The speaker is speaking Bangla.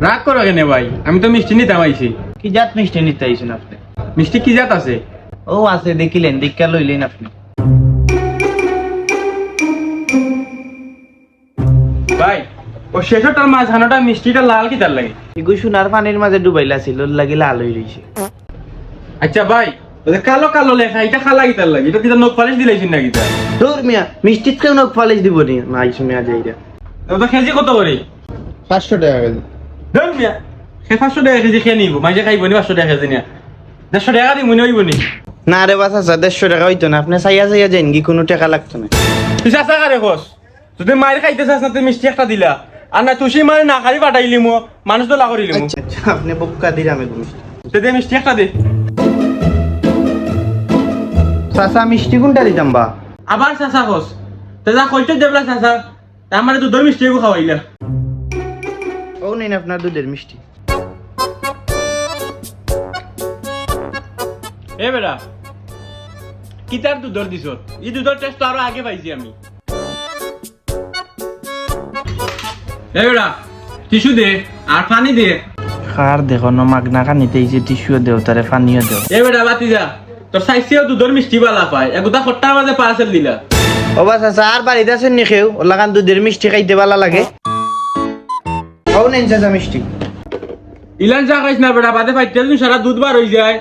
রাগ করো কেন ভাই, আমি তো মিষ্টি নিতে আইছি। কি জাত মিষ্টি নিতে আইছেন আপনি? মিষ্টি কি জাত আছে? ও আছে, দেখিলেন, দীক্ষা লইলেন আপনি। ভাই ও শেষটার মাঝখানোটা মিষ্টিটা লাল কি তার লাগে? এগু সোনার পানির মাঝে ডুবাইলা ছিল, লাগিলে আলোই রইছে। আচ্ছা ভাই, ওদের কালো কালো লেখা, এটা খালা কি তার লাগে? এটা কি নখ পালিশ দিলাইছিস নাকি তাই? তোর মিয়া মিষ্টিত কেউ নখ পালিশ দিব নি? নাই শুনিয়া যাইরা তো কেজি কত করে? 500 টাকা কেজি। ধর মিয়া, সে 500 টাকা কেজি খেয়ে নিব, মাঝে খাইব নি 500 টাকা কেজি নিয়া? 150 টাকা দিয়ে মনে হইব নি? না রে বাছা, 150 টাকা হইতো না। আপনি চাইয়া চাইয়া যাইন কি, কোনো টাকা লাগতো না। তুই চাচা কারে খোঁজ? তুই মায়ের খাইতে চাস না, তুই মিষ্টি একটা দিলা, আর না তুই মানে না খালি পাঠাইলি মো, মানুষ তো লাগরিলি মো। আচ্ছা আচ্ছা, আপনি বক্কা দিলাম এগু মিষ্টি। তুই দে মিষ্টি একটা দে। চাচা মিষ্টি কোনটা দিতাম বা? আবার চাচা খোঁজ? তে যা কইতে দেবলা চাচা, আমার দুধের মিষ্টি এগু খাওয়াইলা। ও নেন আপনার দুধের মিষ্টি। এ বেটা, কি তার দুধর দিছ? এই দুধের টেস্ট আরো আগে পাইছি আমি। এ বেটা, টিস্যু দে আর পানি দে। খার দেখো না, মাগনা খানিতে এই টিস্যুও দেও, তারে পানিও দেও। এ বেটা বাতি যা, তোর সাইসেও দুধের মিষ্টি বালা পায়, এগুতা খট্টার মাঝে পার্সেল দিলা। ও বা চাচা আর বাড়িতে আছেন নি কেউ? ওর লাগান দুধের মিষ্টি খাইতে ভালো লাগে। ও নেন চাচা মিষ্টি। ইলান চা খাইছ না বেটা, বাদে ফাইতে সারা দুধ বার হয়ে যায়।